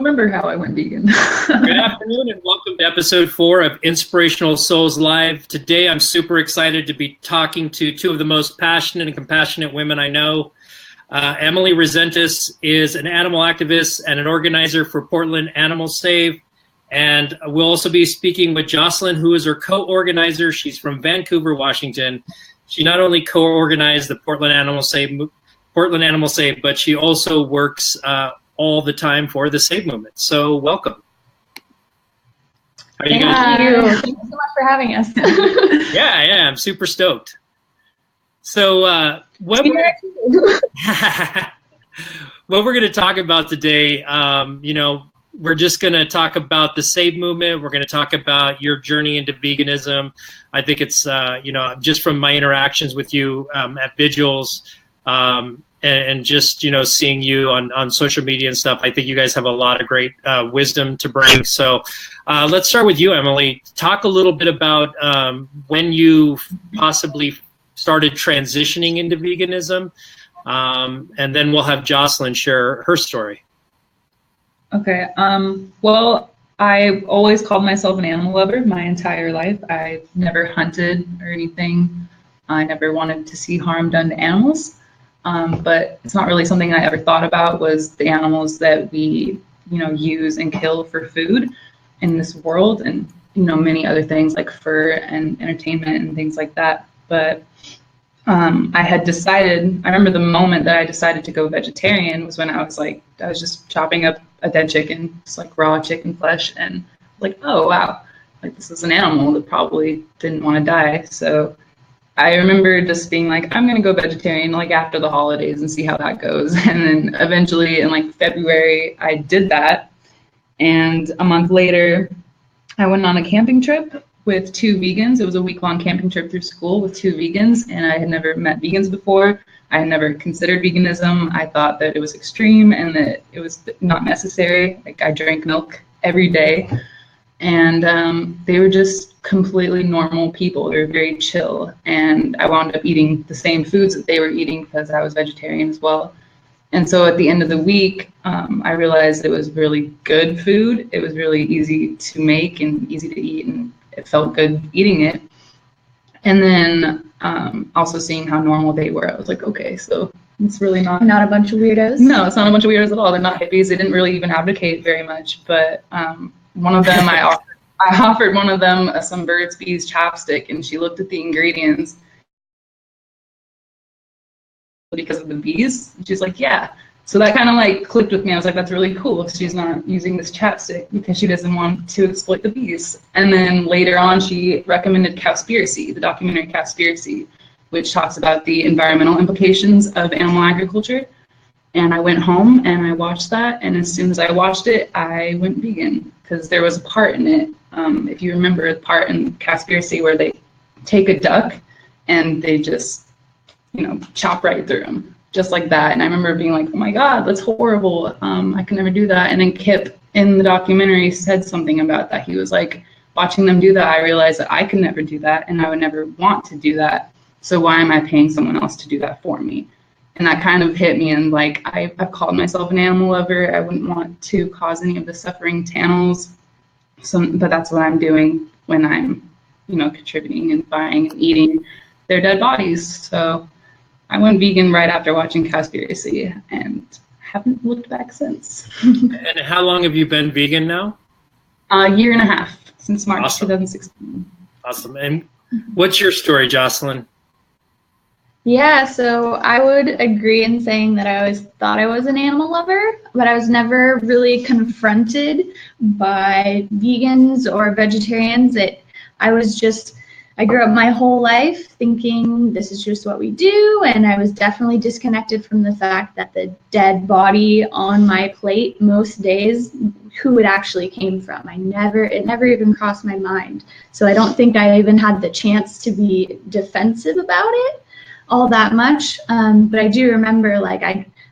remember how I went vegan. Good afternoon and welcome to episode 4 of Inspirational Souls Live. Today I'm super excited to be talking to two of the most passionate and compassionate women I know. Emily Rezentes is an animal activist and an organizer for Portland Animal Save. And we'll also be speaking with Jocelyn, who is her co-organizer. She's from Vancouver, Washington. She not only co-organized the Portland Animal Save, but she also works all the time for the Save movement. So welcome. How are you guys? Thank you. Thank you so much for having us. Yeah, I'm super stoked. So what we're going to talk about today, we're just going to talk about the Save movement. We're going to talk about your journey into veganism. I think it's, just from my interactions with you at vigils, and just, seeing you on social media and stuff, I think you guys have a lot of great wisdom to bring. So let's start with you, Emily. Talk a little bit about when you possibly started transitioning into veganism, and then we'll have Jocelyn share her story. Okay. Well, I've always called myself an animal lover my entire life. I've never hunted or anything. I never wanted to see harm done to animals. But it's not really something I ever thought about was the animals that we, use and kill for food in this world, and, many other things like fur and entertainment and things like that. But I had decided, I remember the moment that I decided to go vegetarian was when I was just chopping up a dead chicken, just like raw chicken flesh, and like, oh, wow, like this is an animal that probably didn't want to die. So I remember just being like, I'm going to go vegetarian like after the holidays and see how that goes. And then eventually in like February, I did that. And a month later, I went on a camping trip with 2 vegans. It was a week-long camping trip through school with 2 vegans. And I had never met vegans before. I had never considered veganism. I thought that it was extreme and that it was not necessary. Like I drank milk every day. And they were just completely normal people. They were very chill. And I wound up eating the same foods that they were eating because I was vegetarian as well. And so at the end of the week, I realized it was really good food. It was really easy to make and easy to eat, and it felt good eating it. And then also seeing how normal they were, I was like, okay, so it's really not a bunch of weirdos. No, it's not a bunch of weirdos at all. They're not hippies. They didn't really even advocate very much. But one of them, I offered one of them some Burt's Bees chapstick, and she looked at the ingredients because of the bees. She's like, yeah. So that kind of like clicked with me. I was like, that's really cool. She's not using this chapstick because she doesn't want to exploit the bees. And then later on, she recommended Cowspiracy, the documentary Cowspiracy, which talks about the environmental implications of animal agriculture. And I went home and I watched that. And as soon as I watched it, I went vegan because there was a part in it. If you remember the part in Cowspiracy where they take a duck and they just, chop right through him, just like that. And I remember being like, oh my God, that's horrible. I can never do that. And then Kip in the documentary said something about that. He was like, watching them do that, I realized that I could never do that and I would never want to do that. So why am I paying someone else to do that for me? And that kind of hit me, and like I've called myself an animal lover. I wouldn't want to cause any of the suffering to animals. But that's what I'm doing when I'm, contributing and buying and eating their dead bodies. So I went vegan right after watching Cowspiracy and haven't looked back since. And how long have you been vegan now? A year and a half, since March Awesome. 2016. Awesome. And what's your story, Jocelyn? Yeah, so I would agree in saying that I always thought I was an animal lover, but I was never really confronted by vegans or vegetarians. I grew up my whole life thinking this is just what we do, and I was definitely disconnected from the fact that the dead body on my plate most days, who it actually came from. It never even crossed my mind. So I don't think I even had the chance to be defensive about it all that much. But I do remember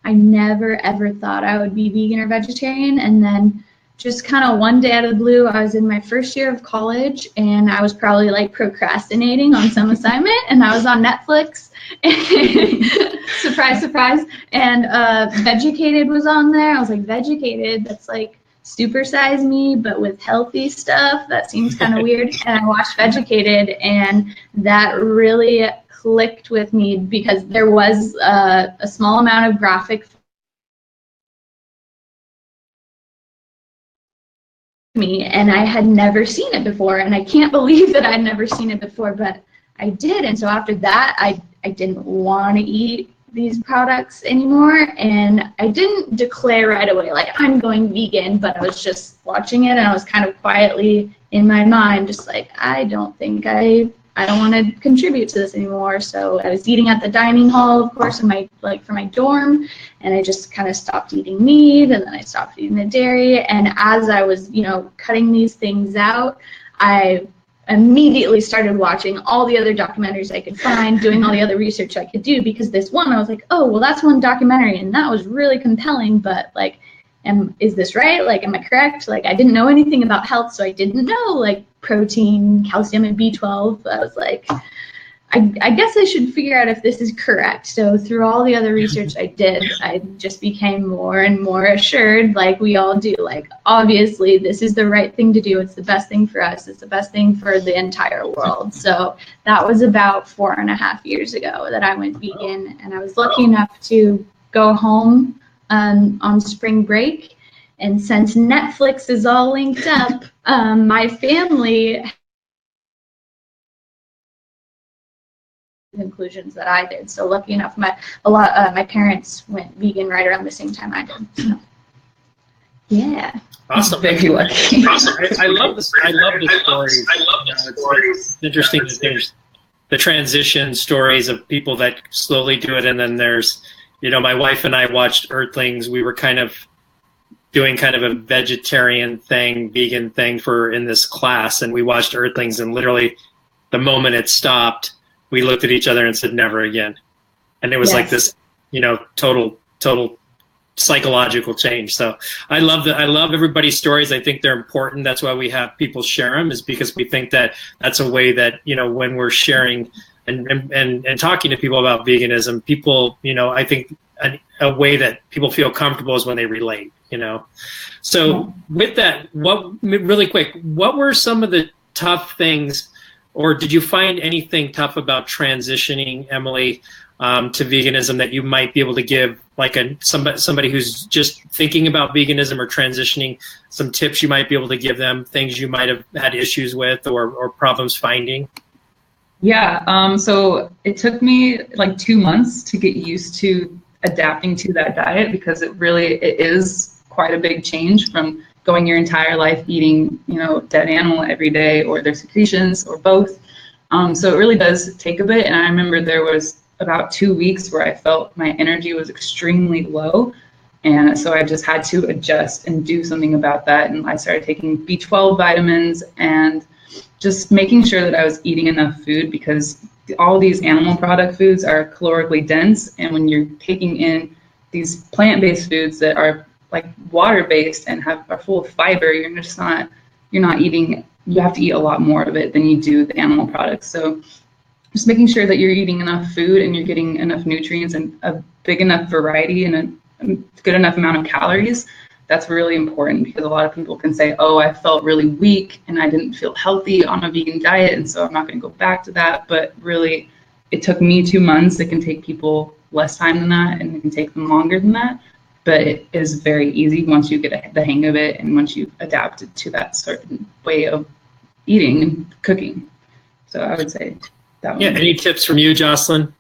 I never ever thought I would be vegan or vegetarian. And then just kind of one day out of the blue, I was in my first year of college and I was probably like procrastinating on some assignment, and I was on Netflix. Surprise, surprise. And Vegucated was on there. I was like, Vegucated, that's like Supersize Me, but with healthy stuff. That seems kind of weird. And I watched Vegucated, and that really clicked with me because there was a small amount of graphic me, and I had never seen it before, and I can't believe that I'd never seen it before, but I did. And so after that, I didn't want to eat these products anymore, and I didn't declare right away like I'm going vegan, but I was just watching it, and I was kind of quietly in my mind just like, I don't think I don't want to contribute to this anymore. So I was eating at the dining hall, of course, in my for my dorm, and I just kind of stopped eating meat, and then I stopped eating the dairy. And as I was, cutting these things out, I immediately started watching all the other documentaries I could find, doing all the other research I could do, because this one, I was like, oh, well, that's one documentary, and that was really compelling, but like, is this right? Like, am I correct? Like, I didn't know anything about health, so I didn't know like protein, calcium, and B12. I was like, I guess I should figure out if this is correct. So through all the other research I did, I just became more and more assured, like we all do, like, obviously this is the right thing to do. It's the best thing for us. It's the best thing for the entire world. So that was about 4.5 years ago that I went vegan, and I was lucky enough to go home on spring break. And since Netflix is all linked up, my family conclusions that I did. So lucky enough, my parents went vegan right around the same time I did. So, yeah. Awesome. Very lucky. Awesome. I love this. I love the stories. It's interesting that there's the transition stories of people that slowly do it, and then there's, my wife and I watched Earthlings. We were kind of doing kind of a vegetarian thing, vegan thing in this class, and we watched Earthlings, and literally the moment it stopped, we looked at each other and said, never again. And it was like this, total psychological change. So I love everybody's stories. I think they're important. That's why we have people share them, is because we think that that's a way that, when we're sharing and talking to people about veganism, people, I think a way that people feel comfortable is when they relate, So with that, really quick, what were some of the tough things, or did you find anything tough about transitioning, Emily, to veganism that you might be able to give, like somebody who's just thinking about veganism or transitioning, some tips you might be able to give them, things you might have had issues with or problems finding? Yeah, so it took me like 2 months to get used to adapting to that diet, because it is quite a big change from going your entire life eating, dead animal every day, or their secretions, or both. So it really does take a bit. And I remember there was about 2 weeks where I felt my energy was extremely low. And so I just had to adjust and do something about that. And I started taking B12 vitamins and just making sure that I was eating enough food, because all these animal product foods are calorically dense. And when you're taking in these plant-based foods that are like water-based and are full of fiber, you're not eating, you have to eat a lot more of it than you do the animal products. So just making sure that you're eating enough food and you're getting enough nutrients and a big enough variety and a good enough amount of calories, that's really important, because a lot of people can say, oh, I felt really weak and I didn't feel healthy on a vegan diet, and so I'm not going to go back to that. But really, it took me 2 months. It can take people less time than that, and it can take them longer than that. But it is very easy once you get the hang of it, and once you've adapted to that certain way of eating and cooking. So I would say that one. Yeah. Any tips from you, Jocelyn?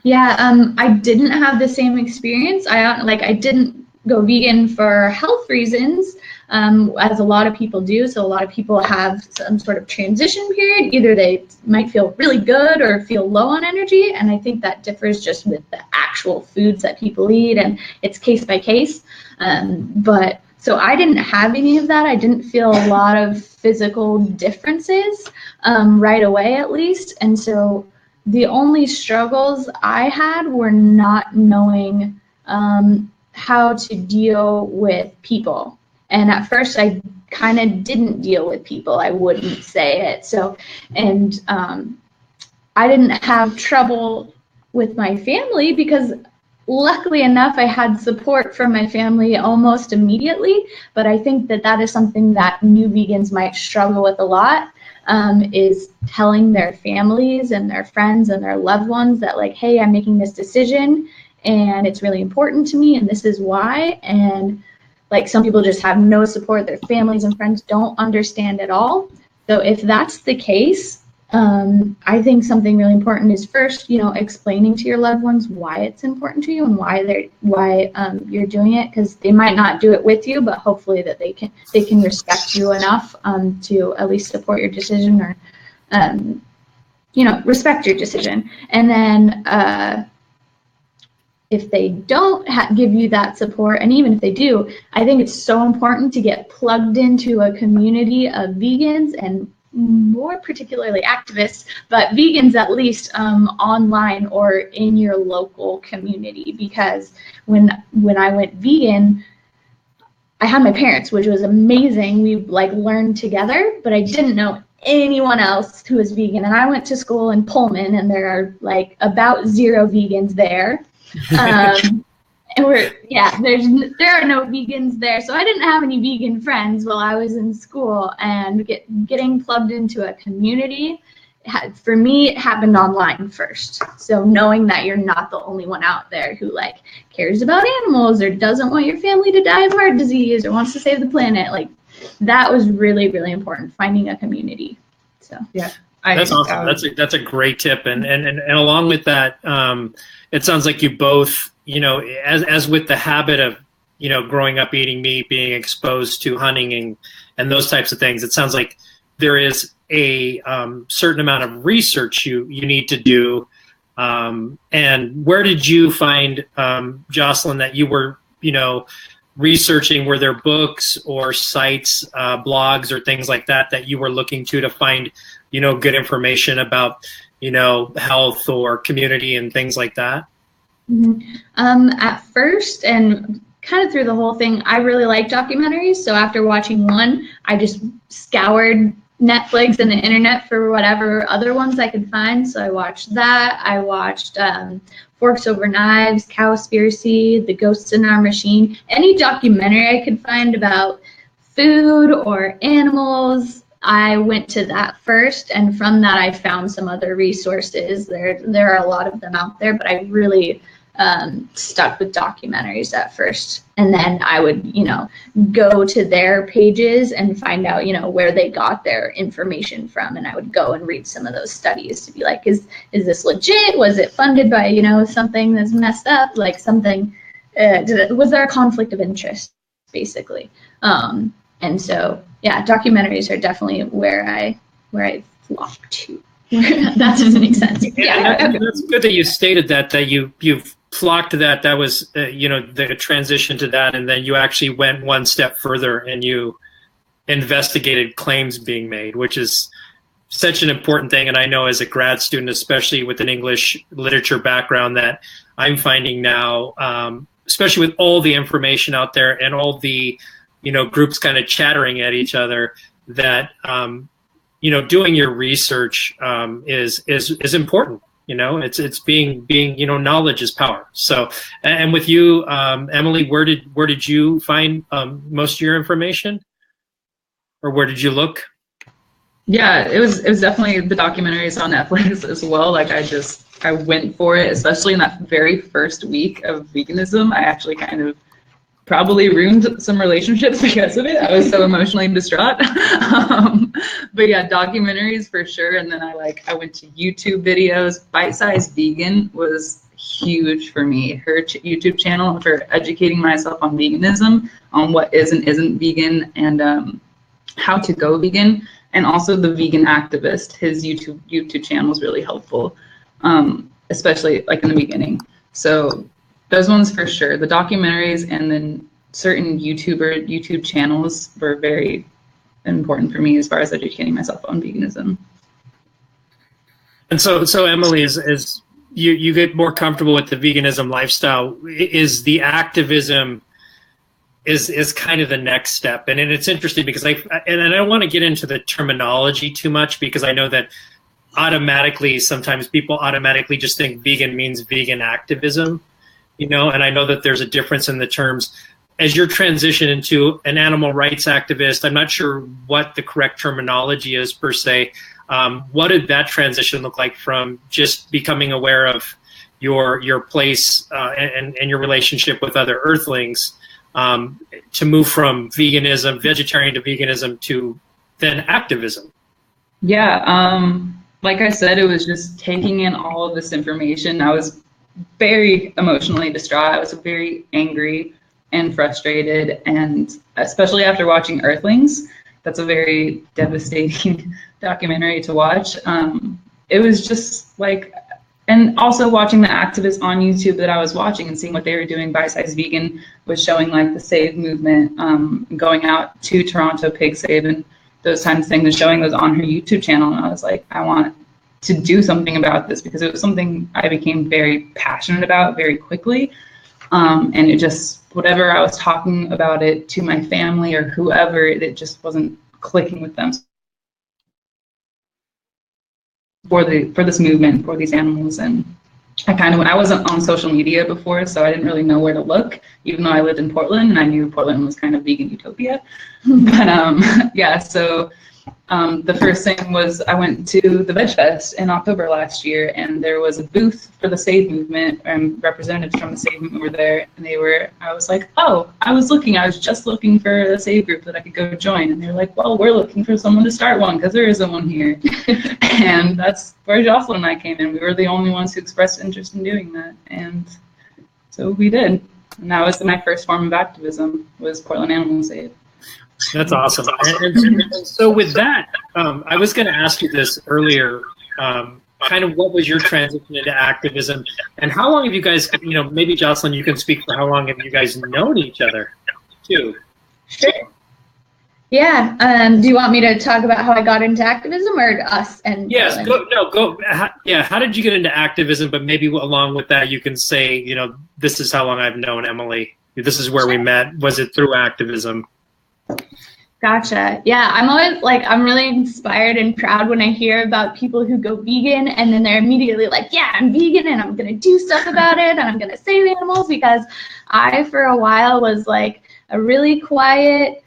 Yeah, I didn't have the same experience. I didn't go vegan for health reasons, as a lot of people do. So a lot of people have some sort of transition period. Either they might feel really good or feel low on energy. And I think that differs just with the actual foods that people eat, and it's case by case. But so I didn't have any of that. I didn't feel a lot of physical differences right away, at least. And so the only struggles I had were not knowing how to deal with people. And at first I kind of didn't deal with people. I wouldn't say it. So, and I didn't have trouble with my family, because luckily enough, I had support from my family almost immediately, but I think that that is something that new vegans might struggle with a lot, is telling their families and their friends and their loved ones that, like, hey, I'm making this decision and it's really important to me and this is why. And like, some people just have no support. Their families and friends don't understand at all. So if that's the case, I think something really important is first, explaining to your loved ones why it's important to you and why you're doing it, because they might not do it with you, but hopefully that they can respect you enough to at least support your decision, or respect your decision. And then if they don't give you that support, and even if they do, I think it's so important to get plugged into a community of vegans, and more particularly activists, but vegans at least, online or in your local community. Because when I went vegan, I had my parents, which was amazing. We learned together, but I didn't know anyone else who was vegan. And I went to school in Pullman, and there are about 0 vegans there. And there are no vegans there, so I didn't have any vegan friends while I was in school. And getting plugged into a community, for me, it happened online first. So knowing that you're not the only one out there who cares about animals, or doesn't want your family to die of heart disease, or wants to save the planet, that was really, really important, finding a community. So yeah. That's awesome. That's a great tip. And along with that, it sounds like you both, as with the habit of, growing up eating meat, being exposed to hunting and those types of things, it sounds like there is a certain amount of research you need to do. And where did you find, Jocelyn, that you were, researching? Were there books or sites, blogs or things like that you were looking to find, good information about, health or community and things like that? Mm-hmm. At first, and kind of through the whole thing, I really like documentaries. So after watching one, I just scoured Netflix and the internet for whatever other ones I could find. So I watched that. I watched Forks Over Knives, Cowspiracy, The Ghosts in Our Machine, any documentary I could find about food or animals. I went to that first, and from that I found some other resources. There are a lot of them out there, but I really stuck with documentaries at first. And then I would, go to their pages and find out, where they got their information from. And I would go and read some of those studies to be like, is this legit? Was it funded by, something that's messed up? Something, was there a conflict of interest, basically? And so, yeah, documentaries are definitely where I flock to. That doesn't make sense. Yeah, that's good that you stated that you've flocked to that. That was the transition to that, and then you actually went one step further and you investigated claims being made, which is such an important thing. And I know as a grad student, especially with an English literature background, that I'm finding now, especially with all the information out there and all the groups kind of chattering at each other, that doing your research is important. It's being knowledge is power. So, and with you, Emily, where did you find most of your information, or where did you look? Yeah, it was definitely the documentaries on Netflix as well. I went for it, especially in that very first week of veganism. I actually kind of probably ruined some relationships because of it. I was so emotionally distraught. But yeah, documentaries for sure. And then I went to YouTube videos. Bite Size Vegan was huge for me. Her YouTube channel for educating myself on veganism, on what is and isn't vegan, and how to go vegan. And also the Vegan Activist, his YouTube channel was really helpful, especially in the beginning. So those ones for sure. The documentaries and then certain YouTube channels were very important for me as far as educating myself on veganism. And so Emily, as you get more comfortable with the veganism lifestyle, is the activism is kind of the next step. And it's interesting because I don't want to get into the terminology too much, because I know that sometimes people automatically just think vegan means vegan activism. and I know that there's a difference in the terms. As your transition into an animal rights activist, I'm not sure what the correct terminology is per se. What did that transition look like from just becoming aware of your place and your relationship with other earthlings to move from vegetarian to veganism to then activism? Yeah, like I said, it was just taking in all of this information. I was very emotionally distraught. I was very angry and frustrated, and especially after watching Earthlings, that's a very devastating documentary to watch. It was just like, and also watching the activists on YouTube that I was watching and seeing what they were doing. Bite Size Vegan was showing like the Save movement, going out to Toronto Pig Save and those kinds of things, and showing those on her YouTube channel. And I was like, I want to do something about this, because it was something I became very passionate about very quickly. And it just, whatever I was talking about it to my family or whoever, it just wasn't clicking with them for this movement, for these animals. And I wasn't on social media before, so I didn't really know where to look, even though I lived in Portland and I knew Portland was kind of vegan utopia. But yeah, so the first thing was I went to the Veg Fest in October last year, and there was a booth for the Save movement, and representatives from the Save movement were there, and I was like, oh, I was just looking for a Save group that I could go join, and they're like, well, we're looking for someone to start one because there isn't one here. And that's where Jocelyn and I came in. We were the only ones who expressed interest in doing that, and so we did. And that was my first form of activism, was Portland Animal Save. That's awesome. And so with that, I was going to ask you this earlier, kind of what was your transition into activism, and how long have you guys, maybe Jocelyn, you can speak for how long have you guys known each other too? Sure. Yeah. Do you want me to talk about how I got into activism, or us? And yes, go. Yeah. How did you get into activism? But maybe along with that, you can say, this is how long I've known Emily. This is where we met. Was it through activism? Gotcha. Yeah, I'm really inspired and proud when I hear about people who go vegan and then they're immediately like, yeah, I'm vegan and I'm going to do stuff about it and I'm going to save animals, because I, for a while, was like a really quiet,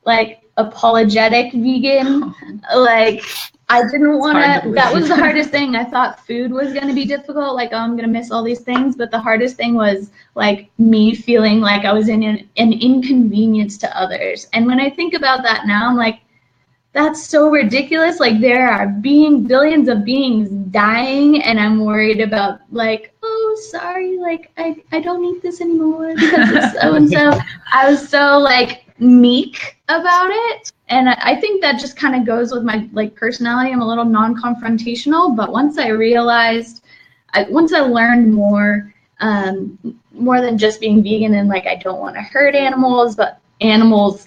like apologetic vegan. Like, I didn't want to, that was the hardest thing. I thought food was going to be difficult, like, oh, I'm going to miss all these things. But the hardest thing was like me feeling like I was in an inconvenience to others. And when I think about that now, I'm like, that's so ridiculous. Like, there are billions of beings dying, and I'm worried about like, oh, sorry, like I don't eat this anymore because it's so and so. I was so like meek about it, and I think that just kind of goes with my like personality. I'm a little non-confrontational, but once I realized, once I learned more than just being vegan, and like I don't want to hurt animals, but animals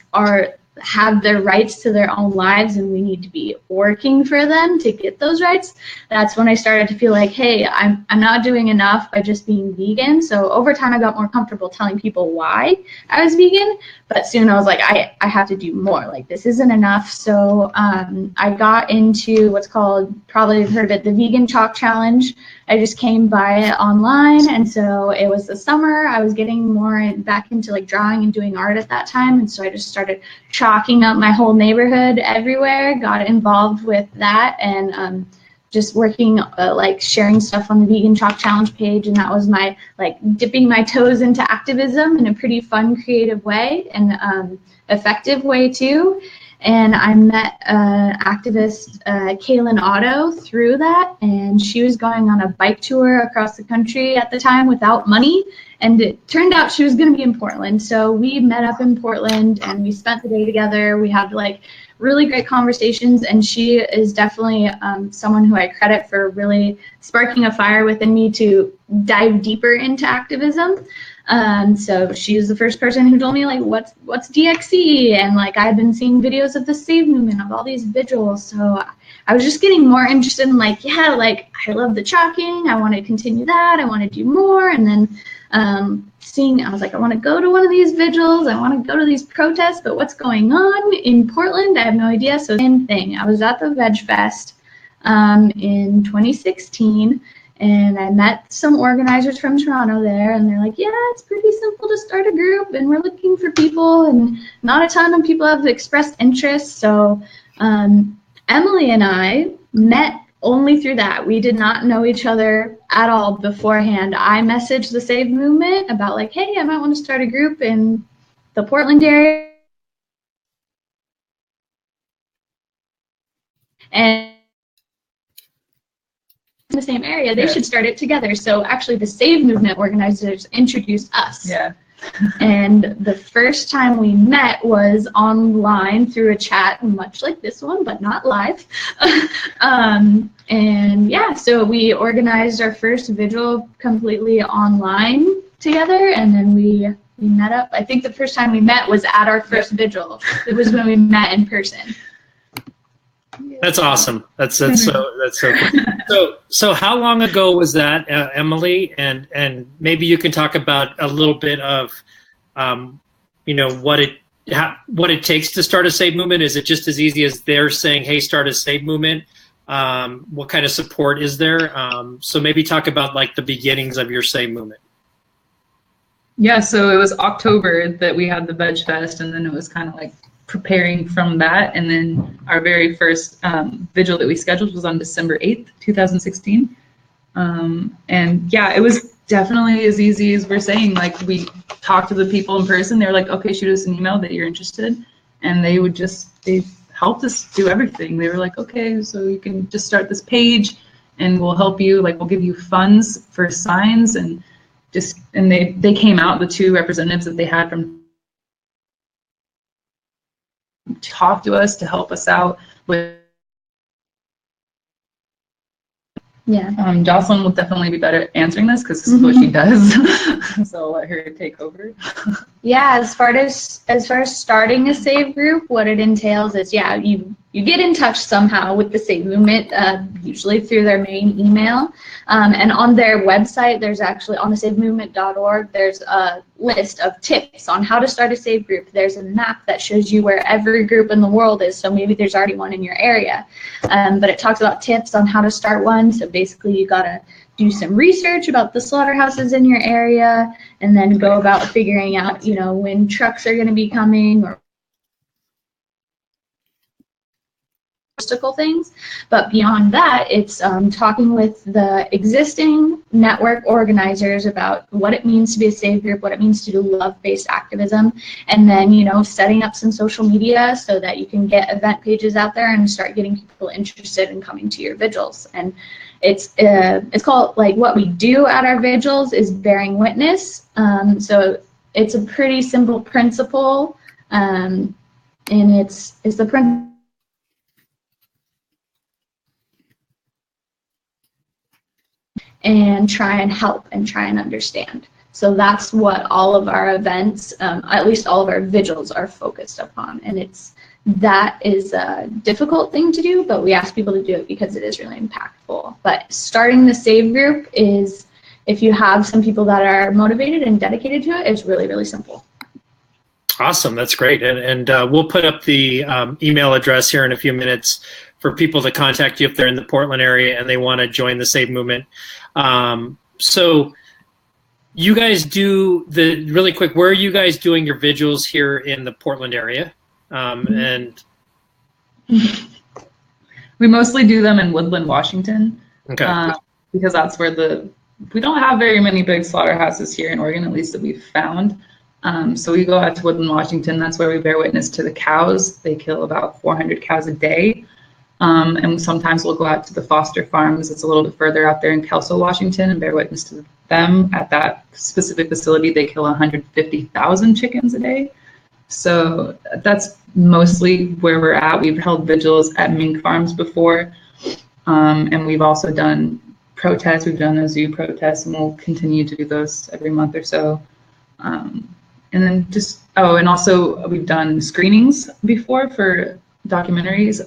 have their rights to their own lives, and we need to be working for them to get those rights. That's when I started to feel like, hey, I'm not doing enough by just being vegan. So over time, I got more comfortable telling people why I was vegan, but soon I was like, I have to do more. Like, this isn't enough. So I got into what's called, probably you've heard of it, the Vegan Chalk Challenge. I just came by it online, and so it was the summer. I was getting more back into like drawing and doing art at that time, and so I just started chalking up my whole neighborhood everywhere, got involved with that, and just working, like sharing stuff on the Vegan Chalk Challenge page, and that was my like dipping my toes into activism in a pretty fun, creative way, and effective way too. And I met activist Kaylin Otto through that, and she was going on a bike tour across the country at the time without money, and it turned out she was going to be in Portland. So we met up in Portland, and we spent the day together. We had like really great conversations, and she is definitely someone who I credit for really sparking a fire within me to dive deeper into activism. So she was the first person who told me like what's DXE, and like I've been seeing videos of the Save movement, of all these vigils, so I was just getting more interested in like, yeah, like I love the chalking, I want to continue that, I want to do more. And then I was like, I want to go to one of these vigils, I want to go to these protests, but what's going on in Portland? I have no idea. So same thing, I was at the Veg Fest in 2016. And I met some organizers from Toronto there, and they're like, yeah, it's pretty simple to start a group, and we're looking for people, and not a ton of people have expressed interest. So Emily and I met only through that. We did not know each other at all beforehand. I messaged the Save Movement about like, hey, I might want to start a group in the Portland area. And in the same area, they should start it together. So actually the Save Movement organizers introduced us. Yeah. And the first time we met was online through a chat, much like this one, but not live. And yeah, so we organized our first vigil completely online together, and then we met up. I think the first time we met was at our first vigil. It was when we met in person. That's awesome. That's so cool. So how long ago was that, Emily? And maybe you can talk about a little bit of, what it takes to start a Save movement. Is it just as easy as they're saying, "Hey, start a Save movement"? What kind of support is there? So maybe talk about like the beginnings of your Save movement. Yeah, so it was October that we had the Veg Fest, and then it was kind of like preparing from that, and then our very first vigil that we scheduled was on December 8th, 2016. And yeah, it was definitely as easy as we're saying. Like, we talked to the people in person. They were like, okay, shoot us an email that you're interested, and they helped us do everything. They were like, okay, so you can just start this page and we'll help you, like we'll give you funds for signs, and they came out, the two representatives that they had from talk to us to help us out with. Yeah. Jocelyn will definitely be better at answering this because this is what she does. So I'll let her take over. Yeah, as far as starting a Save group, what it entails is, yeah, you get in touch somehow with the Save movement, usually through their main email. And on their website, there's actually, on the savemovement.org, there's a list of tips on how to start a Save group. There's a map that shows you where every group in the world is, so maybe there's already one in your area. But it talks about tips on how to start one. So basically, you gotta do some research about the slaughterhouses in your area, and then go about figuring out, when trucks are going to be coming, or logistical things. But beyond that, it's talking with the existing network organizers about what it means to be a Save group, what it means to do love-based activism, and then setting up some social media so that you can get event pages out there and start getting people interested in coming to your vigils. And it's called, like, what we do at our vigils is bearing witness. So it's a pretty simple principle, and it's the principle and try and help and try and understand. So that's what all of our events, at least all of our vigils, are focused upon. And that is a difficult thing to do, but we ask people to do it because it is really impactful. But starting the Save group is, if you have some people that are motivated and dedicated to it, it's really, really simple. Awesome, that's great. And we'll put up the email address here in a few minutes for people to contact you if they're in the Portland area and they want to join the Save movement. So you guys do really quick, where are you guys doing your vigils here in the Portland area? And we mostly do them in Woodland, Washington. Okay. Because that's where we don't have very many big slaughterhouses here in Oregon, at least that we've found. So we go out to Woodland, Washington. That's where we bear witness to the cows. They kill about 400 cows a day. And sometimes we'll go out to the foster farms. It's a little bit further out there in Kelso, Washington, and bear witness to them. At that specific facility, they kill 150,000 chickens a day. So that's mostly where we're at. We've held vigils at mink farms before, and we've also done protests. We've done a zoo protest, and we'll continue to do those every month or so. And then and also we've done screenings before for documentaries.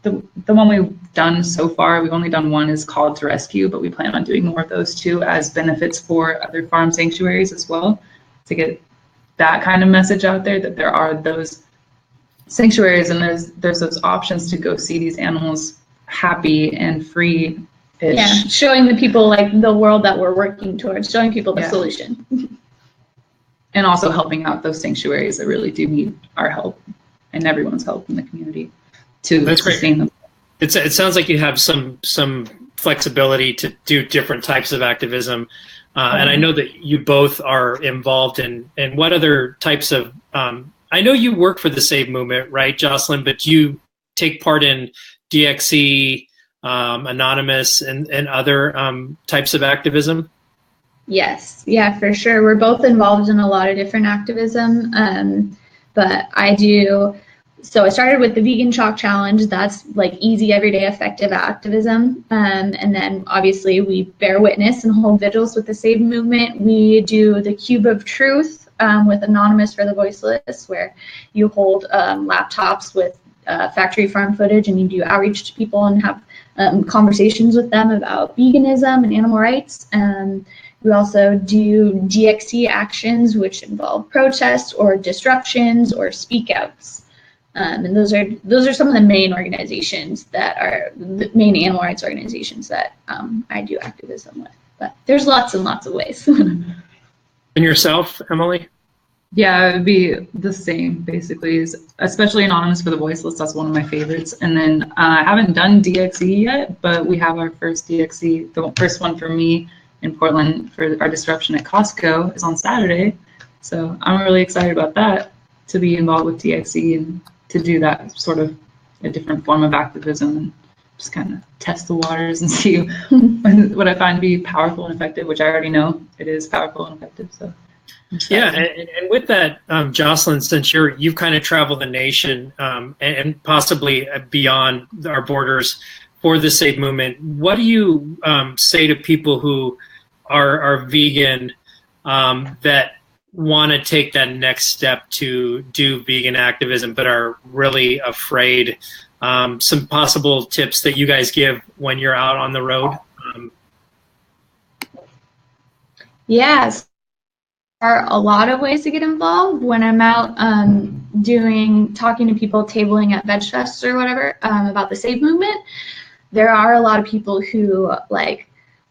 The one we've done so far, we've only done one, is Called to Rescue, but we plan on doing more of those too, as benefits for other farm sanctuaries as well, to get that kind of message out there, that there are those sanctuaries and there's those options to go see these animals happy and free Yeah, showing the people like the world that we're working towards, showing people the solution. And also helping out those sanctuaries that really do need our help and everyone's help in the community to sustain them. It sounds like you have some flexibility to do different types of activism. And I know that you both are involved in what other types of, I know you work for the Save Movement, right, Jocelyn, but you take part in DXE, Anonymous, and other types of activism? Yes, yeah, for sure. We're both involved in a lot of different activism, but so I started with the Vegan Chalk Challenge. That's like easy, everyday, effective activism. And then obviously we bear witness and hold vigils with the Save Movement. We do the Cube of Truth with Anonymous for the Voiceless, where you hold laptops with factory farm footage and you do outreach to people and have conversations with them about veganism and animal rights. We also do DXE actions, which involve protests or disruptions or speak outs. And those are some of the main organizations that are the main animal rights organizations that I do activism with. But there's lots and lots of ways. And yourself, Emily? Yeah, it would be the same, basically, especially Anonymous for the Voiceless. That's one of my favorites. And then I haven't done DXE yet, but we have our first DXE. The first one for me in Portland for our disruption at Costco is on Saturday. So I'm really excited about that, to be involved with DXE and to do that sort of a different form of activism and just kind of test the waters and see what I find to be powerful and effective, which I already know it is powerful and effective. So yeah, and with that, Jocelyn, since you've kind of traveled the nation and possibly beyond our borders for the Save Movement, what do you say to people who are vegan that want to take that next step to do vegan activism but are really afraid? Some possible tips that you guys give when you're out on the road? Yes. There are a lot of ways to get involved. When I'm out talking to people, tabling at Veg Fest or whatever about the Save Movement, there are a lot of people who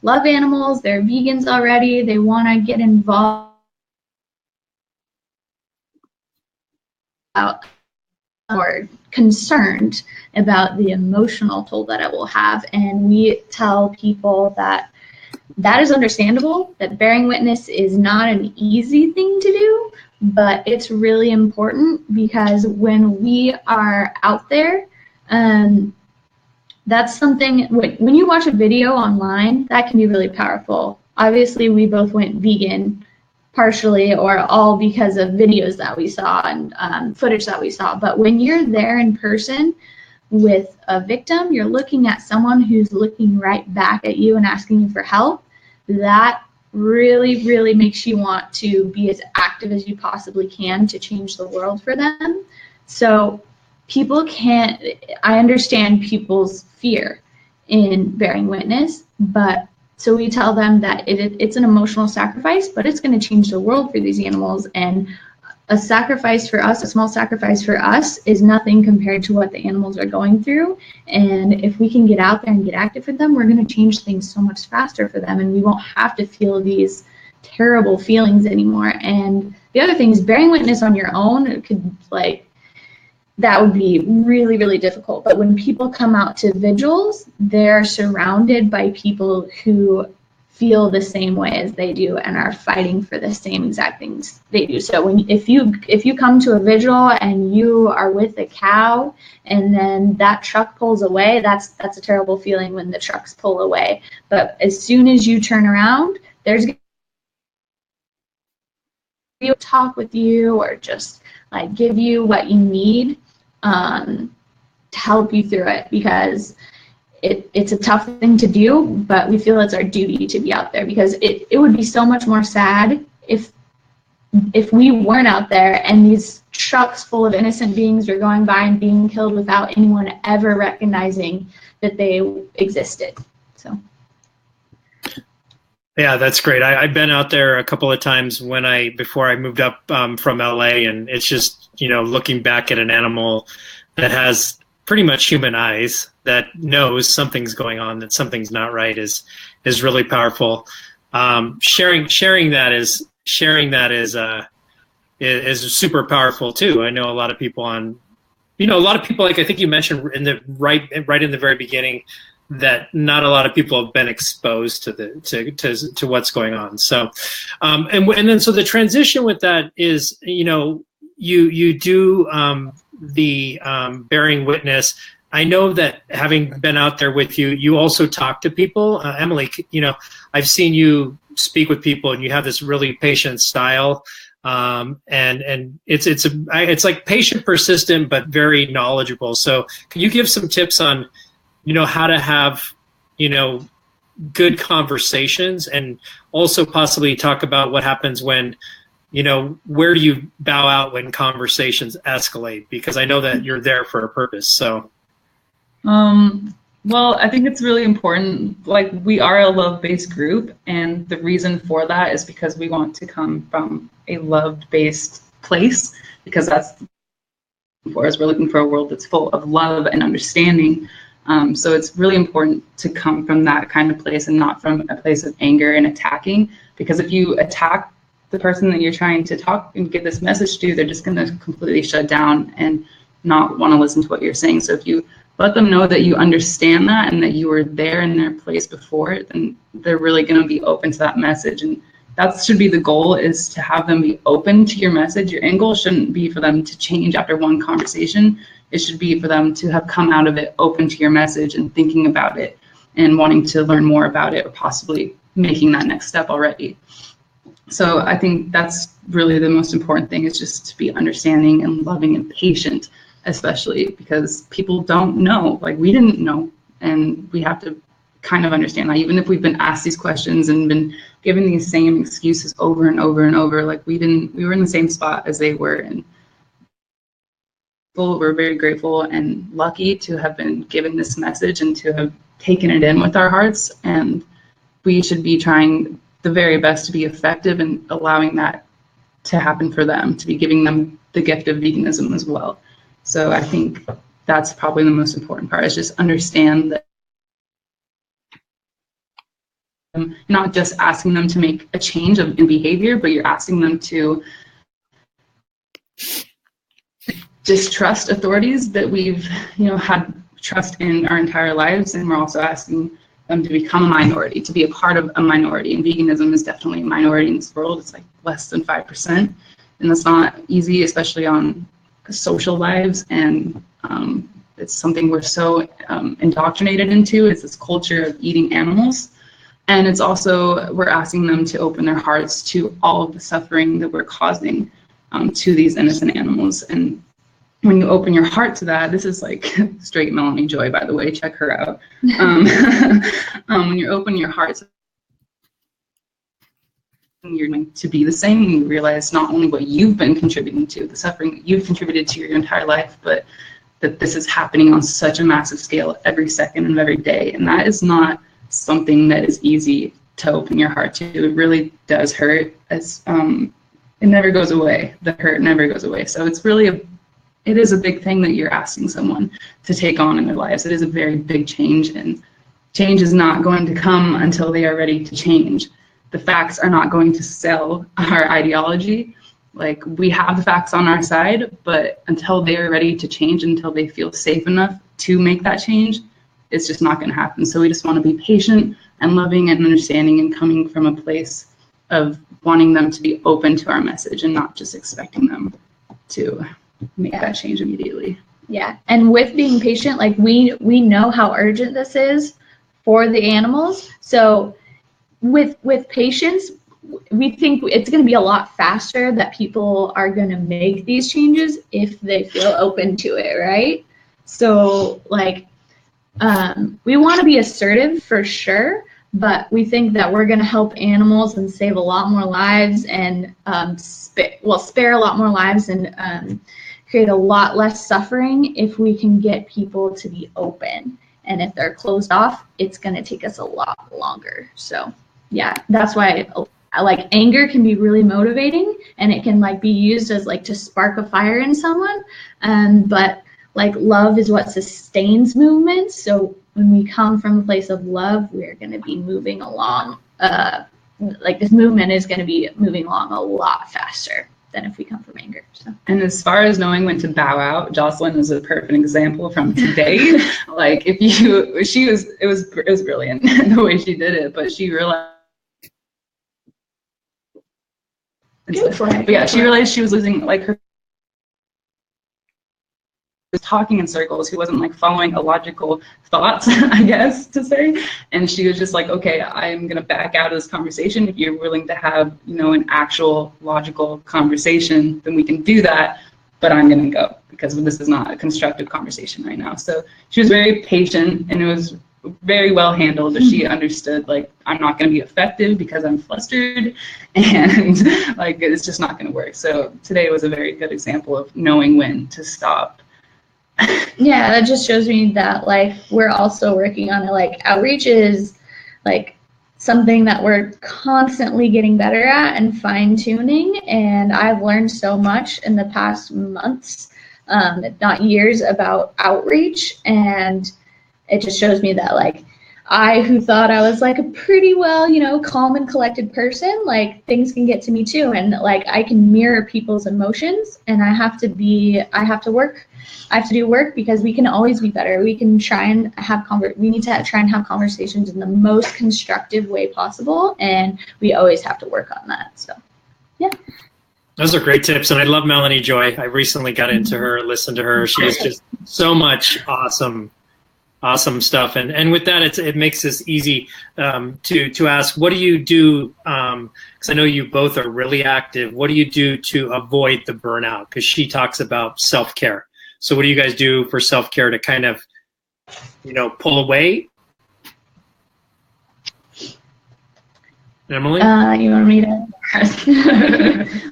love animals, they're vegans already, they want to get involved or concerned about the emotional toll that it will have. And we tell people that is understandable, that bearing witness is not an easy thing to do, but it's really important because when we are out there, that's something, when you watch a video online, that can be really powerful. Obviously, we both went vegan partially or all because of videos that we saw and footage that we saw. But when you're there in person with a victim, you're looking at someone who's looking right back at you and asking you for help. That really, really makes you want to be as active as you possibly can to change the world for them. So I understand people's fear in bearing witness, but so we tell them that it's an emotional sacrifice, but it's going to change the world for these animals. And a sacrifice for us, a small sacrifice for us, is nothing compared to what the animals are going through. And if we can get out there and get active for them, we're going to change things so much faster for them, and we won't have to feel these terrible feelings anymore. And the other thing is bearing witness on your own. It could that would be really, really difficult. But when people come out to vigils, they're surrounded by people who feel the same way as they do and are fighting for the same exact things they do. So if you come to a vigil and you are with a cow and then that truck pulls away, that's a terrible feeling when the trucks pull away. But as soon as you turn around, there's going to be talk with you or just give you what you need to help you through it, because it's a tough thing to do, but we feel it's our duty to be out there, because it would be so much more sad if we weren't out there and these trucks full of innocent beings were going by and being killed without anyone ever recognizing that they existed. So yeah, that's great. I've been out there a couple of times before I moved up from LA, and it's just, looking back at an animal that has pretty much human eyes that knows something's going on, that something's not right is really powerful. Sharing that is super powerful too. I know a lot of people like I think you mentioned in the right in the very beginning that not a lot of people have been exposed to what's going on. So, and then so the transition with that is, you do the bearing witness. I know that having been out there with you, you also talk to people. Emily, I've seen you speak with people, and you have this really patient style. And it's like patient, persistent, but very knowledgeable. So can you give some tips on, how to have, good conversations, and also possibly talk about what happens when, where do you bow out when conversations escalate? Because I know that you're there for a purpose. So. Well, I think it's really important. Like, we are a love-based group, and the reason for that is because we want to come from a love-based place, because that's for us. We're looking for a world that's full of love and understanding. So it's really important to come from that kind of place and not from a place of anger and attacking, because if you attack the person that you're trying to talk and get this message to, they're just going to completely shut down and not want to listen to what you're saying. So if you let them know that you understand that and that you were there in their place before, then they're really going to be open to that message. And that should be the goal, is to have them be open to your message. Your end goal shouldn't be for them to change after one conversation. It should be for them to have come out of it open to your message and thinking about it and wanting to learn more about it, or possibly making that next step already. So I think that's really the most important thing, is just to be understanding and loving and patient, especially because people don't know. Like, we didn't know, and we have to kind of understand that. Even if we've been asked these questions and been given these same excuses over and over and over, like, we were in the same spot as they were, and we're very grateful and lucky to have been given this message and to have taken it in with our hearts. And we should be trying the very best to be effective in allowing that to happen for them, to be giving them the gift of veganism as well. So I think that's probably the most important part, is just understand that, not just asking them to make a change in behavior, but you're asking them to distrust authorities that we've had trust in our entire lives. And we're also asking them to become a minority, to be a part of a minority. And veganism is definitely a minority in this world. It's like less than 5%. And that's not easy, especially on social lives. And it's something we're so indoctrinated into. It's this culture of eating animals. And it's also, we're asking them to open their hearts to all of the suffering that we're causing to these innocent animals. And when you open your heart to that, this is like straight Melanie Joy, by the way, check her out. When you open your heart you're going to be the same, and you realize not only what you've been contributing to, the suffering that you've contributed to your entire life, but that this is happening on such a massive scale every second of every day. And that is not something that is easy to open your heart to. It really does hurt. It never goes away. The hurt never goes away. So it's really it is a big thing that you're asking someone to take on in their lives. It is a very big change, and change is not going to come until they are ready to change. The facts are not going to sell our ideology. Like, we have the facts on our side, but until they are ready to change, until they feel safe enough to make that change, it's just not going to happen. So we just want to be patient and loving and understanding, and coming from a place of wanting them to be open to our message and not just expecting them to make that change immediately. Yeah, and with being patient, like, we know how urgent this is for the animals. So with patience, we think it's going to be a lot faster that people are going to make these changes if they feel open to it, right? So, like, we want to be assertive for sure, but we think that we're going to help animals and save a lot more lives, and spare a lot more lives, and create a lot less suffering if we can get people to be open. And if they're closed off, it's going to take us a lot longer. So yeah, that's why like anger can be really motivating, and it can like be used as like to spark a fire in someone. But like love is what sustains movements. So when we come from a place of love, we're going to be moving along, like this movement is going to be moving along a lot faster than if we come from anger. So. And as far as knowing when to bow out, Jocelyn is a perfect example from today. Like it was brilliant the way she did it, but she realized. She realized she was losing like her. Was talking in circles, who wasn't like following a logical thoughts, I guess to say. And she was just like, okay, I'm gonna back out of this conversation. If you're willing to have, an actual logical conversation, then we can do that. But I'm gonna go because this is not a constructive conversation right now. So she was very patient, and it was very well handled. But she understood, like, I'm not gonna be effective because I'm flustered, and like it's just not gonna work. So today was a very good example of knowing when to stop. Yeah, that just shows me that like we're also working on it. Like outreach is like something that we're constantly getting better at and fine-tuning, and I've learned so much in the past months, if not years, about outreach. And it just shows me that like I, who thought I was like a pretty well, calm and collected person, like things can get to me too. And like I can mirror people's emotions, and I have to do work because we can always be better. We can try and we need to try and have conversations in the most constructive way possible. And we always have to work on that. So, yeah. Those are great tips. And I love Melanie Joy. I recently got into her, listened to her. She has just so much awesome stuff. And with that, it makes this easy to ask, what do you do? Because I know you both are really active. What do you do to avoid the burnout? Because she talks about self-care. So what do you guys do for self-care to kind of, pull away? Emily? You want me to?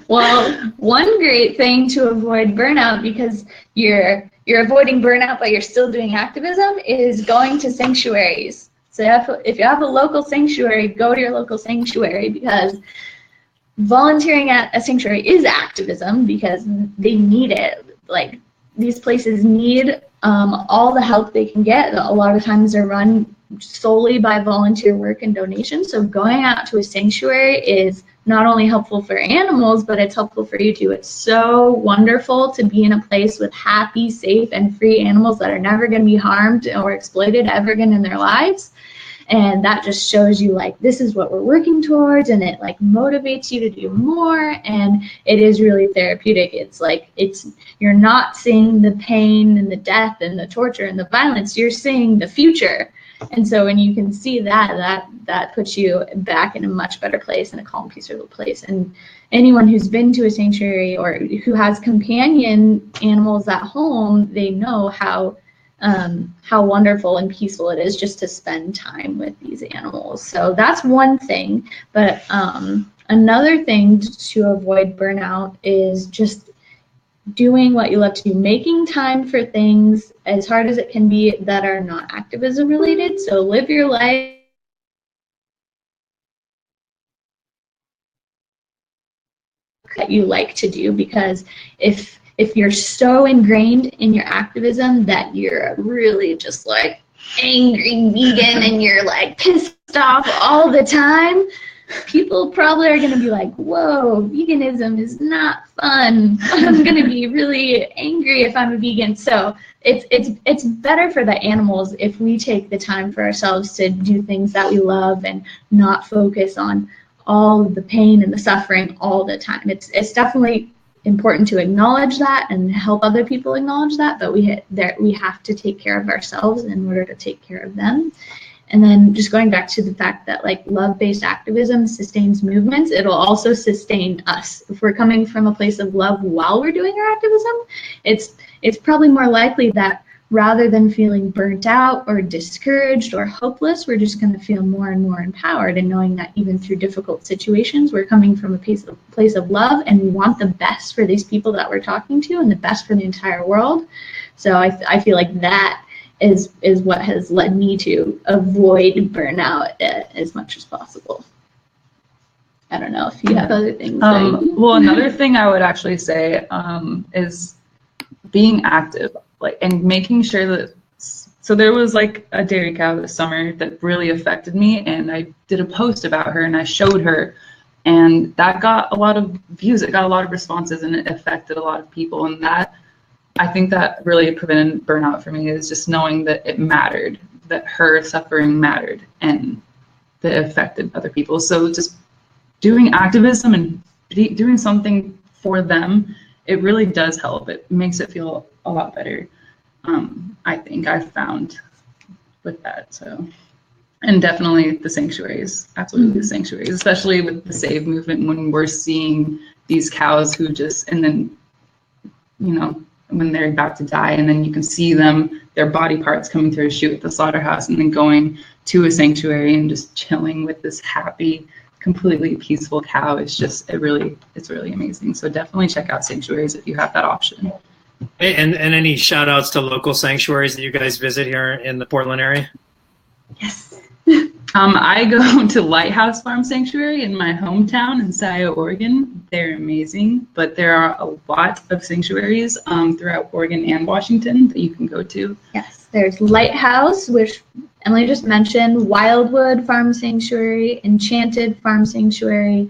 Well, one great thing to avoid burnout, because you're avoiding burnout but you're still doing activism, is going to sanctuaries. So if you have a local sanctuary, go to your local sanctuary, because volunteering at a sanctuary is activism because they need it. Like, these places need all the help they can get. A lot of times they're run solely by volunteer work and donations. So going out to a sanctuary is not only helpful for animals, but it's helpful for you too. It's so wonderful to be in a place with happy, safe, and free animals that are never going to be harmed or exploited ever again in their lives. And that just shows you like this is what we're working towards, and it like motivates you to do more. And it is really therapeutic. It's like you're not seeing the pain and the death and the torture and the violence, you're seeing the future. And so when you can see that puts you back in a much better place, in a calm, peaceful place. And anyone who's been to a sanctuary or who has companion animals at home, they know how wonderful and peaceful it is just to spend time with these animals. So that's one thing. But another thing to avoid burnout is just doing what you love to do, making time for things, as hard as it can be, that are not activism related. So live your life that you like to do, because if you're so ingrained in your activism that you're really just like angry vegan and you're like pissed off all the time, people probably are going to be like, whoa, veganism is not fun. I'm going to be really angry if I'm a vegan. So it's better for the animals if we take the time for ourselves to do things that we love and not focus on all of the pain and the suffering all the time. It's definitely important to acknowledge that and help other people acknowledge that, but we have to take care of ourselves in order to take care of them. And then just going back to the fact that like love-based activism sustains movements, it'll also sustain us. If we're coming from a place of love while we're doing our activism, it's probably more likely that rather than feeling burnt out or discouraged or hopeless, we're just going to feel more and more empowered, and knowing that even through difficult situations, we're coming from a place of love, and we want the best for these people that we're talking to and the best for the entire world. So I feel like that is what has led me to avoid burnout as much as possible. I don't know if you have other things. Well, another thing I would actually say is being active. like, and making sure that, so there was like a dairy cow this summer that really affected me, and I did a post about her and I showed her, and that got a lot of views, it got a lot of responses, and it affected a lot of people. And that, I think that really prevented burnout for me, is just knowing that it mattered, that her suffering mattered, and that it affected other people. So just doing activism and doing something for them, it really does help. It makes it feel a lot better. I think I've found with that. So, and definitely the sanctuaries, absolutely the sanctuaries, especially with the Save movement, when we're seeing these cows who just, and then, you know, when they're about to die, and then you can see them, their body parts coming through a chute at the slaughterhouse, and then going to a sanctuary and just chilling with this happy, completely peaceful cow. It's just, it's really amazing. So definitely check out sanctuaries if you have that option. And any shout outs to local sanctuaries that you guys visit here in the Portland area? Yes. I go to Lighthouse Farm Sanctuary in my hometown in Scioto, Oregon. They're amazing, but there are a lot of sanctuaries throughout Oregon and Washington that you can go to. Yes, there's Lighthouse, which Emily just mentioned, Wildwood Farm Sanctuary, Enchanted Farm Sanctuary,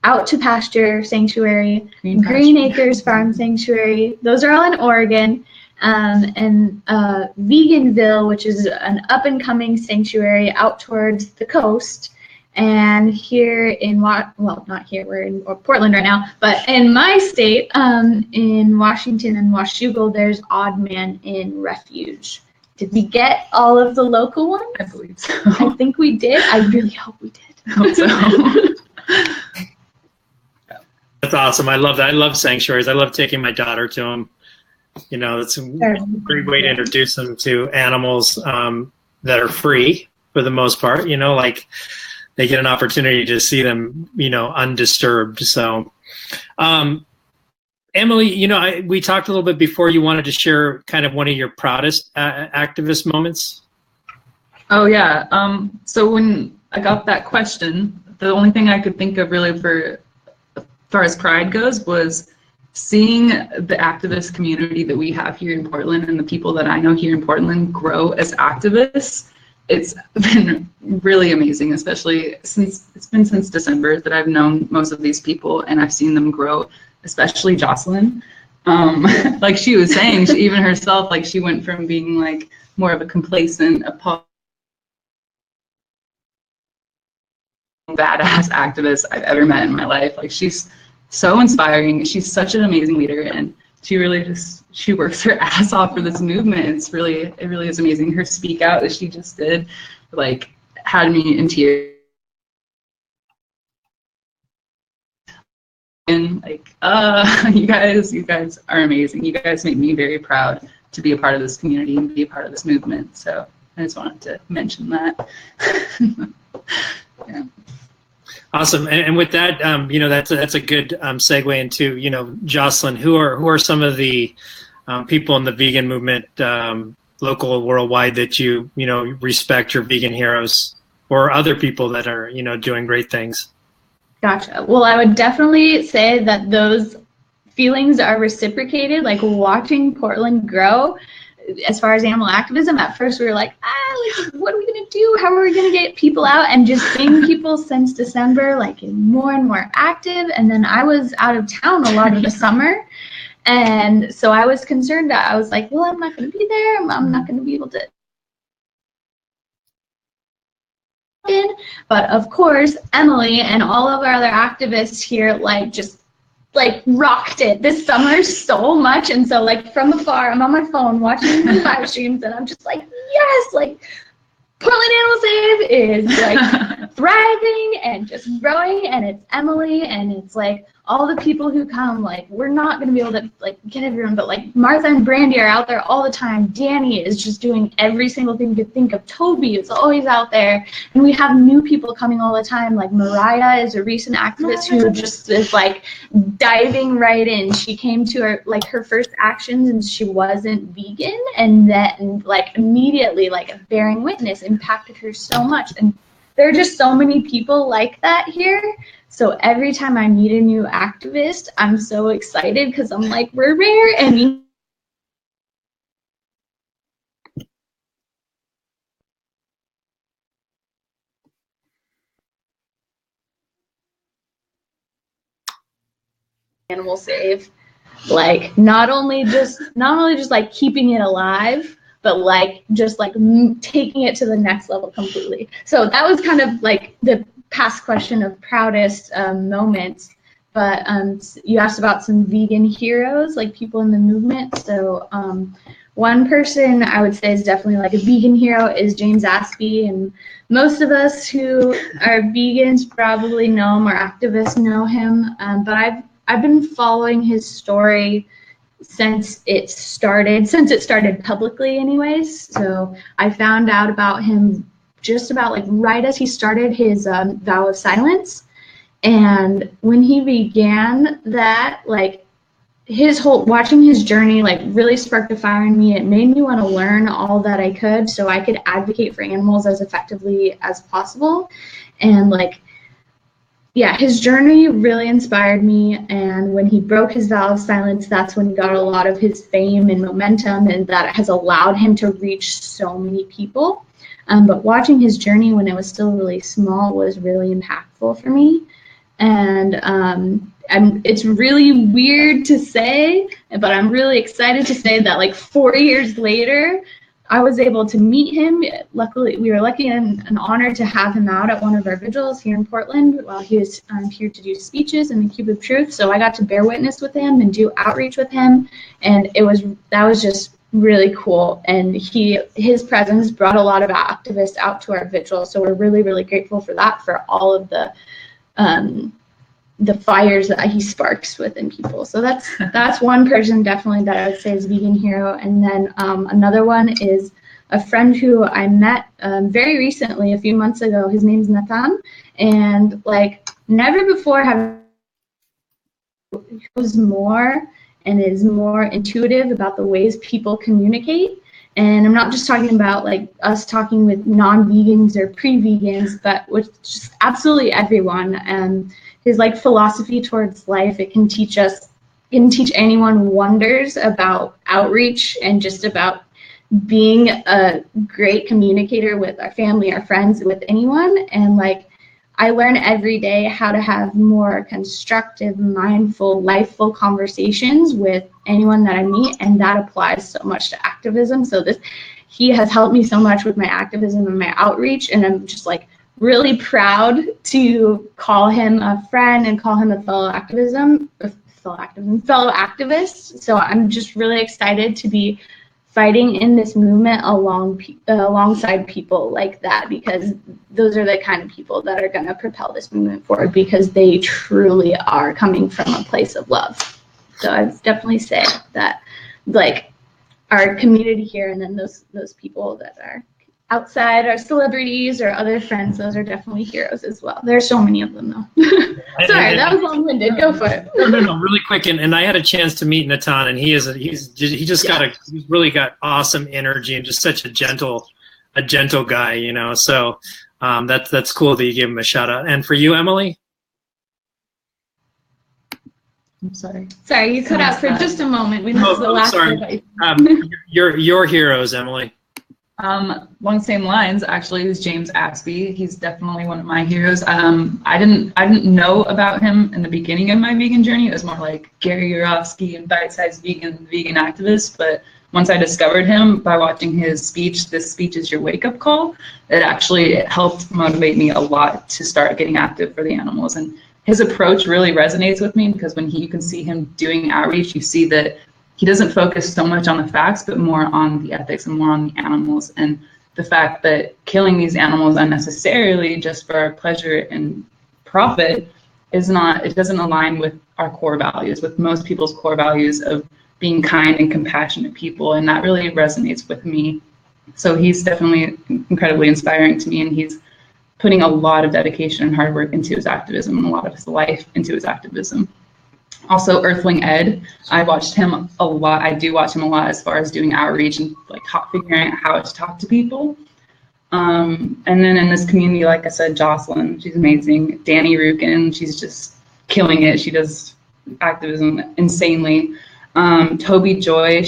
Out to Pasture Sanctuary, Green Acres Farm Sanctuary. Those are all in Oregon. And Veganville, which is an up-and-coming sanctuary out towards the coast. And here in, well, not here, we're in Portland right now, but in my state, in Washington and Washougal, there's Odd Man Inn Refuge. Did we get all of the local ones? I believe so. I think we did. I really hope we did. I hope so. That's awesome. I love that. I love sanctuaries. I love taking my daughter to them. You know, it's a great way to introduce them to animals that are free for the most part. You know, like they get an opportunity to see them, you know, undisturbed. So, Emily, you know, we talked a little bit before. You wanted to share kind of one of your proudest activist moments. Oh yeah. So when I got that question, the only thing I could think of really for as far as pride goes was seeing the activist community that we have here in Portland and the people that I know here in Portland grow as activists. It's been really amazing, especially since December that I've known most of these people, and I've seen them grow, especially Jocelyn. Like she was saying, she, even herself, like she went from being like more of a complacent, badass activist I've ever met in my life. Like she's so inspiring. She's such an amazing leader, and she really she works her ass off for this movement. It really is amazing. Her speak out that she just did, like, had me in tears. And like, you guys are amazing. You guys make me very proud to be a part of this community and be a part of this movement. So I just wanted to mention that. Yeah. Awesome, and with that, you know, that's a good segue into, you know, Jocelyn. Who are some of the people in the vegan movement, local or worldwide, that you know respect, your vegan heroes, or other people that are, you know, doing great things? Gotcha. Well, I would definitely say that those feelings are reciprocated. Like watching Portland grow. As far as animal activism, at first we were like, like, what are we gonna do? How are we gonna get people out? And just seeing people since December, like, getting more and more active. And then I was out of town a lot of the summer, and so I was concerned that I was like, well, I'm not gonna be there. I'm not gonna be able to. But of course, Emily and all of our other activists here, like, just rocked it this summer so much. And so, like, from afar, I'm on my phone watching the live streams, and I'm just like, yes, like, Portland Animal Save is like thriving and just growing, and it's Emily, and it's like all the people who come. Like, we're not gonna be able to like get everyone, but like Martha and Brandy are out there all the time. Danny is just doing every single thing you could think of. Toby is always out there, and we have new people coming all the time. Like Mariah is a recent activist who just is like diving right in. She came to her first actions, and she wasn't vegan, and then like immediately, like, bearing witness impacted her so much. And there are just so many people like that here. So every time I meet a new activist, I'm so excited because I'm like, we're rare, and animal save. Like not only just like keeping it alive, but like just like taking it to the next level completely. So that was kind of like the past question of proudest moments. But you asked about some vegan heroes, like people in the movement. So one person I would say is definitely like a vegan hero is James Aspie, and most of us who are vegans probably know him or activists know him. But I've been following his story since it started publicly anyways. So I found out about him just about like right as he started his vow of silence. And when he began that, like watching his journey like really sparked a fire in me. It made me want to learn all that I could so I could advocate for animals as effectively as possible. And like, yeah, his journey really inspired me. And when he broke his vow of silence, that's when he got a lot of his fame and momentum, and that has allowed him to reach so many people. But watching his journey when it was still really small was really impactful for me. And it's really weird to say, but I'm really excited to say that like 4 years later, I was able to meet him. Luckily, we were lucky and honored to have him out at one of our vigils here in Portland while he was here to do speeches in the Cube of Truth. So I got to bear witness with him and do outreach with him, and that was just really cool. And his presence brought a lot of activists out to our vigil. So we're really, really grateful for that, for all of the fires that he sparks within people. So that's one person definitely that I would say is a vegan hero. And then another one is a friend who I met very recently, a few months ago. His name's Nathan, and like never before have knows more and is more intuitive about the ways people communicate. And I'm not just talking about like us talking with non-vegans or pre-vegans, but with just absolutely everyone. And his like philosophy towards life, it can teach anyone wonders about outreach and just about being a great communicator with our family, our friends, with anyone. And like I learn every day how to have more constructive, mindful, lifeful conversations with anyone that I meet, and that applies so much to activism. So he has helped me so much with my activism and my outreach, and I'm just like really proud to call him a friend and call him a fellow activist. So I'm just really excited to be fighting in this movement alongside people like that, because those are the kind of people that are going to propel this movement forward, because they truly are coming from a place of love. So I'd definitely say that like our community here, and then those people that are outside, our celebrities or other friends, those are definitely heroes as well. There's so many of them though. Sorry, that was long-winded. Go for it. No, really quick. And I had a chance to meet Natan, and he's really got awesome energy and just such a gentle guy, you know. So that's cool that you gave him a shout out. And for you, Emily? I'm sorry. Sorry, you cut out for just a moment. We missed the last sorry. Your heroes, Emily. Along the same lines, actually, is James Aspie. He's definitely one of my heroes. I didn't know about him in the beginning of my vegan journey. It was more like Gary Yourofsky and bite-sized vegan activist. But once I discovered him by watching his speech, "This speech is your wake-up call," it helped motivate me a lot to start getting active for the animals. And his approach really resonates with me, because when you can see him doing outreach, you see that he doesn't focus so much on the facts, but more on the ethics and more on the animals, and the fact that killing these animals unnecessarily just for our pleasure and profit doesn't align with our core values, with most people's core values of being kind and compassionate people, and that really resonates with me. So he's definitely incredibly inspiring to me, and he's putting a lot of dedication and hard work into his activism and a lot of his life into his activism. Also, Earthling Ed, I watched him a lot. I do watch him a lot as far as doing outreach and like figuring out how to talk to people. And then in this community, like I said, Jocelyn, she's amazing. Danny Rukin, she's just killing it. She does activism insanely. Toby Joy,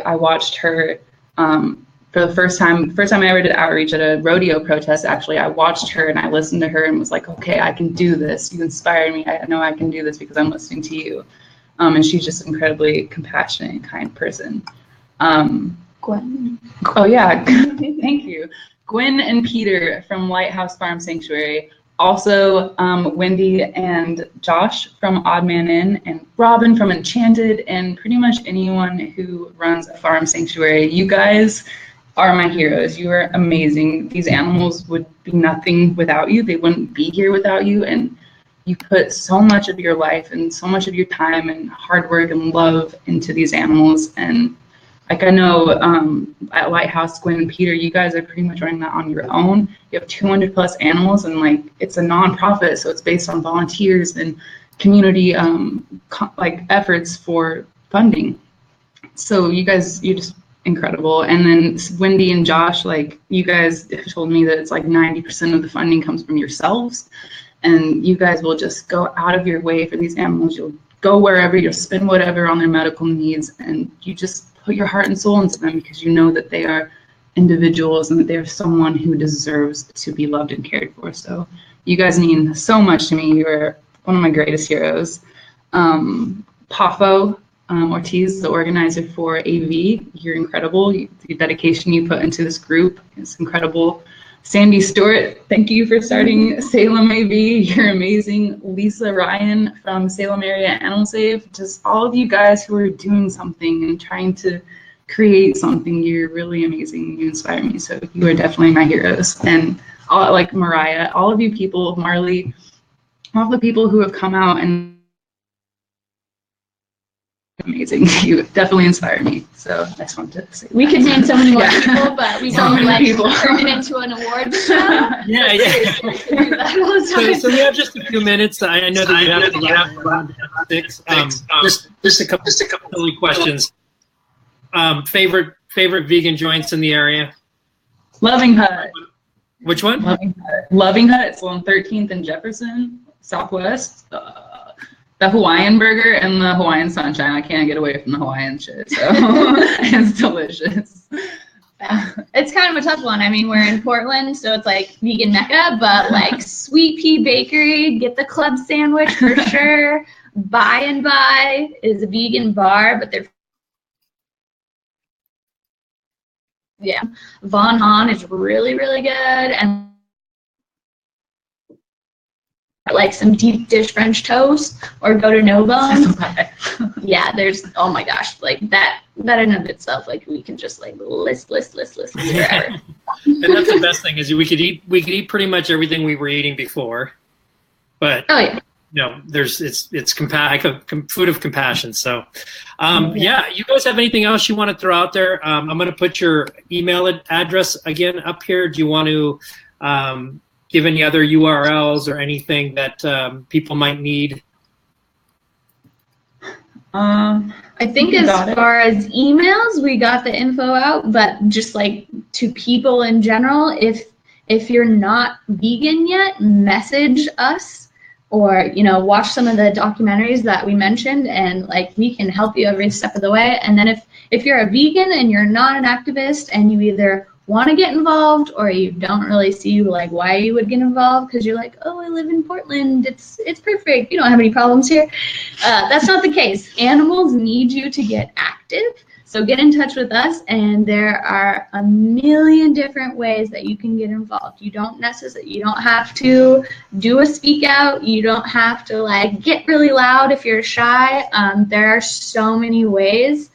I watched her for the first time I ever did outreach at a rodeo protest. Actually, I watched her and I listened to her and was like, okay, I can do this. You inspired me. I know I can do this because I'm listening to you. And she's just an incredibly compassionate and kind person. Gwen. Oh yeah, thank you. Gwen and Peter from Lighthouse Farm Sanctuary. Also, Wendy and Josh from Odd Man Inn, and Robin from Enchanted, and pretty much anyone who runs a farm sanctuary. You guys are my heroes. You are amazing. These animals would be nothing without you. They wouldn't be here without you. And you put so much of your life and so much of your time and hard work and love into these animals. And like I know at Lighthouse, Gwen and Peter, you guys are pretty much running that on your own. You have 200 plus animals, and like it's a nonprofit, so it's based on volunteers and community like efforts for funding. So you guys, you're just incredible. And then Wendy and Josh, like you guys have told me that it's like 90% of the funding comes from yourselves, and you guys will just go out of your way for these animals. You'll go wherever, you'll spend whatever on their medical needs, and you just put your heart and soul into them because you know that they are individuals and that they're someone who deserves to be loved and cared for. So you guys mean so much to me. You are one of my greatest heroes. Pafo Ortiz, the organizer for AV, you're incredible. The dedication you put into this group is incredible. Sandy Stewart, thank you for starting Salem AV. You're amazing. Lisa Ryan from Salem Area Animal Save. Just all of you guys who are doing something and trying to create something. You're really amazing. You inspire me. So you are definitely my heroes. And all, like Mariah, all of you people, Marley, all the people who have come out and amazing. You definitely inspire me. So I just wanted to say we could name so many more people, but we So don't many like people. turn it into an award show. Yeah. So So we have just a few minutes. I know that you have to wrap around 6. Just a couple silly questions. Favorite vegan joints in the area? Loving Hut. Which one? Loving Hut. Loving Hut. It's on 13th and Jefferson, Southwest. The Hawaiian burger and the Hawaiian sunshine. I can't get away from the Hawaiian shit, so it's delicious. it's kind of a tough one. I mean, we're in Portland, so it's like vegan mecca, but like Sweet Pea Bakery, get the club sandwich for sure. By and By is a vegan bar, but they're Von Han is really, really good, and like some deep dish French toast, or go to No Bones. Yeah, there's, oh my gosh, like that in and of itself, like we can just like list forever. And that's the best thing is we could eat pretty much everything we were eating before, but Oh yeah. It's food of compassion. So, yeah, you guys have anything else you want to throw out there? I'm going to put your email address again up here. Do you want to give any other URLs or anything that people might need? I think as far as emails, we got the info out, but just like to people in general, if you're not vegan yet, message us, or watch some of the documentaries that we mentioned, and like we can help you every step of the way. And then if you're a vegan and you're not an activist, and you either want to get involved or you don't really see like why you would get involved because you're like, oh, I live in Portland, it's perfect, you don't have any problems here, that's not the case. Animals need you to get active. So get in touch with us, and there are a million different ways that you can get involved. You don't have to do a speak out. You don't have to like get really loud if you're shy. There are so many ways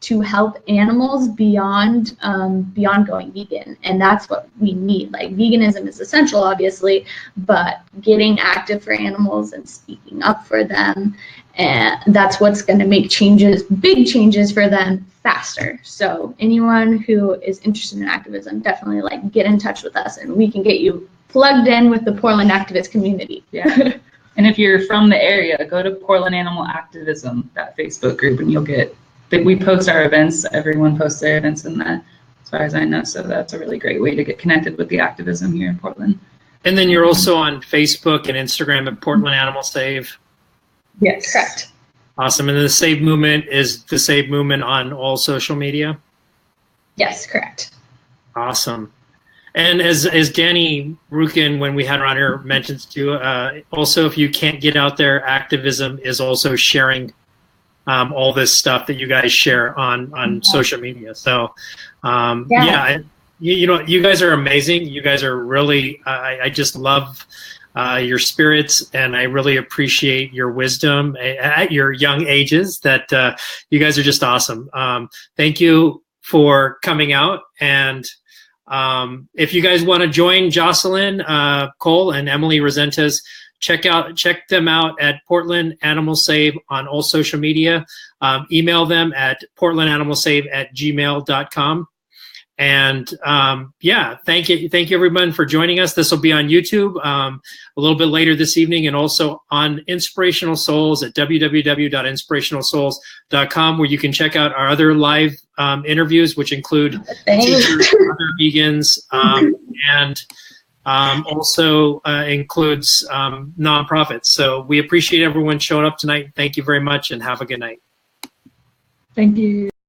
to help animals beyond going vegan, and that's what we need. Like veganism is essential, obviously, but getting active for animals and speaking up for them, and that's what's going to make big changes for them faster. So anyone who is interested in activism, definitely like get in touch with us, and we can get you plugged in with the Portland activist community. Yeah. And if you're from the area, go to Portland Animal Activism, that Facebook group, and you'll get. We post our events. Everyone posts their events in that, as far as I know. So that's a really great way to get connected with the activism here in Portland. And then you're also on Facebook and Instagram at Portland Animal Save. Yes, correct. Awesome. And then the Save Movement is the Save Movement on all social media? Yes, correct. Awesome. And as Danny Rukin, when we had her on here, mentions too, also if you can't get out there, activism is also sharing all this stuff that you guys share on social media. So you know, you guys are amazing. You guys are really, I just love your spirits, and I really appreciate your wisdom at your young ages. That you guys are just awesome. Thank you for coming out. And if you guys want to join Jocelyn, Cole, and Emily Rezentes, check them out at Portland Animal Save on all social media. Email them at portlandanimalsave@gmail.com. And thank you everyone for joining us. This will be on YouTube a little bit later this evening, and also on Inspirational Souls at www.inspirationalsouls.com, where you can check out our other live interviews, which include teachers, other vegans, and also includes nonprofits. So we appreciate everyone showing up tonight. Thank you very much, and have a good night. Thank you.